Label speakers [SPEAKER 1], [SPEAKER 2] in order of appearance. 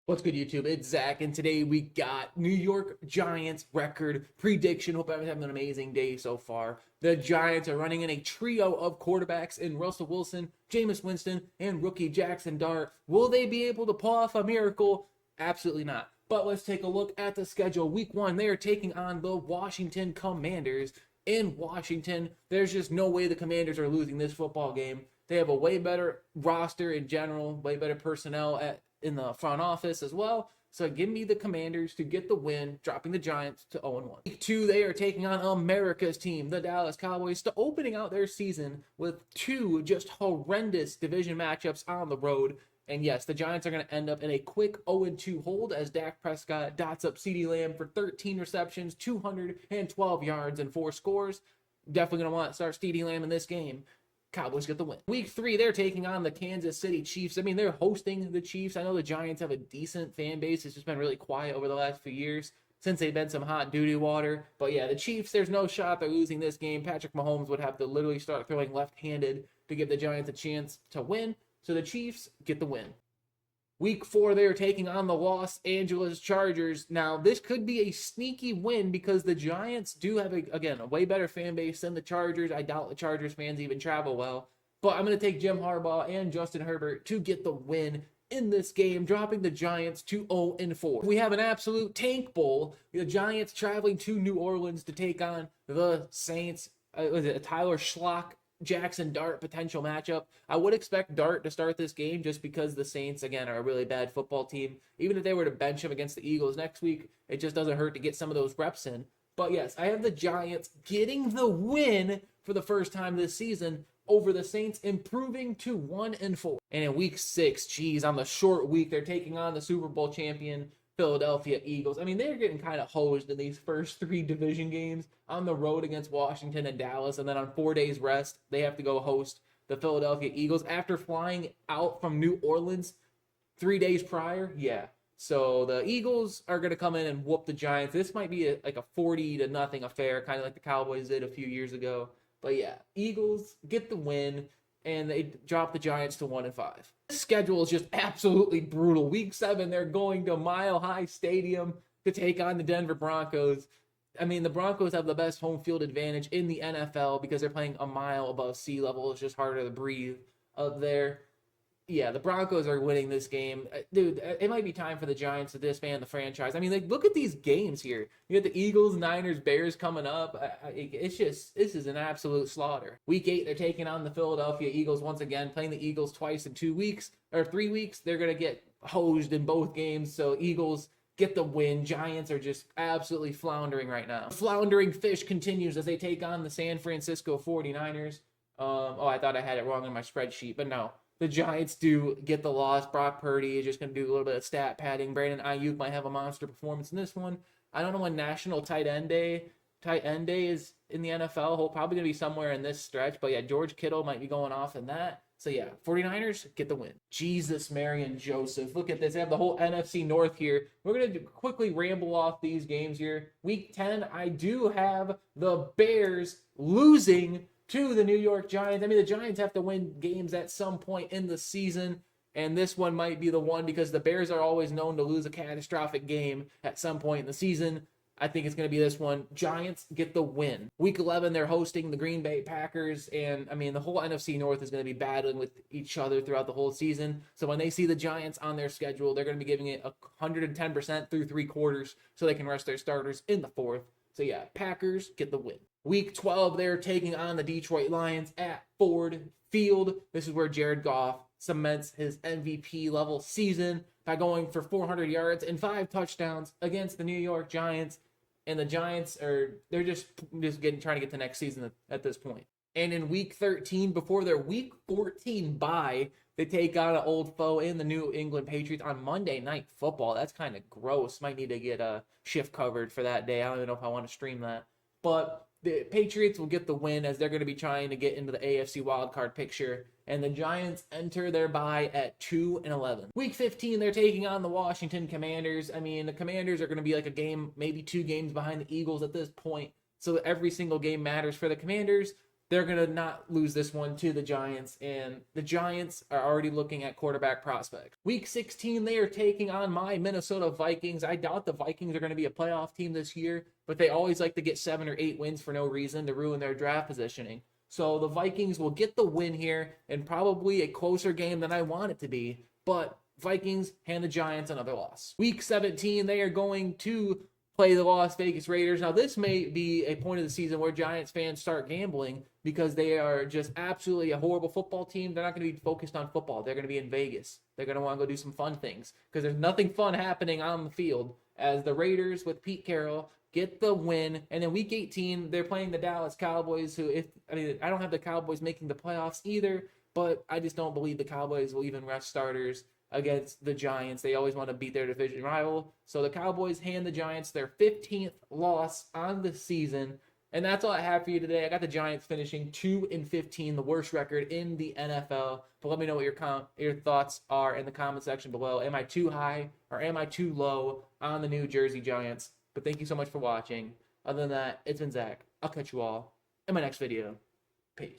[SPEAKER 1] What's good, YouTube? It's Zach, and today we got New York Giants record prediction. Hope everyone's having an amazing day so far. The Giants are running in a trio of quarterbacks in Russell Wilson, Jameis Winston, and rookie Jackson Dart. Will they be able to pull off a miracle? Absolutely not. But let's take a look at the schedule. Week 1, they are taking on the Washington Commanders. In Washington, there's just no way the Commanders are losing this football game. They have a way better roster in general, way better personnel in the front office as well. So give me the Commanders to get the win, dropping the Giants to 0-1. Week 2, they are taking on America's team, the Dallas Cowboys, to opening out their season with 2 just horrendous division matchups on the road. And yes, the Giants are going to end up in a quick 0-2 hold as Dak Prescott dots up CeeDee Lamb for 13 receptions, 212 yards, and 4 scores. Definitely going to want to start CeeDee Lamb in this game. Cowboys get the win. Week 3, they're taking on the Kansas City Chiefs. I mean, they're hosting the Chiefs. I know the Giants have a decent fan base. It's just been really quiet over the last few years since they've been some hot doo-doo water. But yeah, the Chiefs, there's no shot they're losing this game. Patrick Mahomes would have to literally start throwing left-handed to give the Giants a chance to win. So the Chiefs get the win. Week 4, they are taking on the Los Angeles Chargers. Now, this could be a sneaky win because the Giants do have, a way better fan base than the Chargers. I doubt the Chargers fans even travel well. But I'm going to take Jim Harbaugh and Justin Herbert to get the win in this game, dropping the Giants to 0-4. We have an absolute tank bowl. The Giants traveling to New Orleans to take on the Saints. Was it a Tyler Schlock Jackson Dart potential matchup? I would expect Dart to start this game just because the Saints, again, are a really bad football team. Even if they were to bench him against the Eagles next week, it just doesn't hurt to get some of those reps in. But yes, I have the Giants getting the win for the first time this season over the Saints, improving to 1-4. And in week 6, geez, on the short week, they're taking on the Super Bowl champion Philadelphia Eagles. I mean, they're getting kind of hosed in these first 3 division games on the road against Washington and Dallas. And then on 4 days rest, they have to go host the Philadelphia Eagles after flying out from New Orleans 3 days prior. Yeah. So the Eagles are going to come in and whoop the Giants. This might be like a 40-0 affair, kind of like the Cowboys did a few years ago. But yeah, Eagles get the win, and they drop the Giants to 1-5. This schedule is just absolutely brutal. Week 7, they're going to Mile High Stadium to take on the Denver Broncos. I mean, the Broncos have the best home field advantage in the NFL because they're playing a mile above sea level. It's just harder to breathe up there. Yeah, the Broncos are winning this game. Dude, it might be time for the Giants to disband the franchise. I mean, look at these games here. You have the Eagles, Niners, Bears coming up. This is an absolute slaughter. Week 8, they're taking on the Philadelphia Eagles once again, playing the Eagles twice in 2 weeks, or 3 weeks. They're going to get hosed in both games, so Eagles get the win. Giants are just absolutely floundering right now. Floundering fish continues as they take on the San Francisco 49ers. I thought I had it wrong in my spreadsheet, but no. The Giants do get the loss. Brock Purdy is just going to do a little bit of stat padding. Brandon Ayuk might have a monster performance in this one. I don't know when National Tight End Day is in the NFL. He'll probably going to be somewhere in this stretch. But yeah, George Kittle might be going off in that. So yeah, 49ers get the win. Jesus, Mary, and Joseph. Look at this. They have the whole NFC North here. We're going to quickly ramble off these games here. Week 10, I do have the Bears losing to the New York Giants. I mean, the Giants have to win games at some point in the season, and this one might be the one because the Bears are always known to lose a catastrophic game at some point in the season. I think it's going to be this one. Giants get the win. Week 11, they're hosting the Green Bay Packers, and I mean, the whole NFC North is going to be battling with each other throughout the whole season. So when they see the Giants on their schedule, they're going to be giving it 110% through 3 quarters so they can rest their starters in the 4th. So yeah, Packers get the win. Week 12, they're taking on the Detroit Lions at Ford Field. This is where Jared Goff cements his MVP level season by going for 400 yards and 5 touchdowns against the New York Giants. And the Giants they're just trying to get to next season at this point. And in week 13, before their week 14 bye, they take on an old foe in the New England Patriots on Monday Night Football. That's kind of gross. Might need to get a shift covered for that day. I don't even know if I want to stream that. But the Patriots will get the win as they're going to be trying to get into the AFC wildcard picture. And the Giants enter their bye at 2-11. Week 15, they're taking on the Washington Commanders. I mean, the Commanders are going to be like a game, maybe 2 games behind the Eagles at this point. So every single game matters for the Commanders. they're going to not lose this one to the Giants, and the Giants are already looking at quarterback prospects. Week 16, they are taking on my Minnesota Vikings. I doubt the Vikings are going to be a playoff team this year, but they always like to get 7 or 8 wins for no reason to ruin their draft positioning. So the Vikings will get the win here, and probably a closer game than I want it to be, but Vikings hand the Giants another loss. Week 17, they are going to play the Las Vegas Raiders. Now, this may be a point of the season where Giants fans start gambling because they are just absolutely a horrible football team. They're not going to be focused on football. They're going to be in Vegas. They're going to want to go do some fun things because there's nothing fun happening on the field as the Raiders with Pete Carroll get the win. And then week 18, they're playing the Dallas Cowboys, who, I don't have the Cowboys making the playoffs either, but I just don't believe the Cowboys will even rest starters against the Giants. They always want to beat their division rival. So the Cowboys hand the Giants their 15th loss on the season. And that's all I have for you today. I got the Giants finishing 2-15, the worst record in the NFL. But let me know what your thoughts are in the comment section below. Am I too high or am I too low on the New Jersey Giants? But thank you so much for watching. Other than that, it's been Zach. I'll catch you all in my next video. Peace.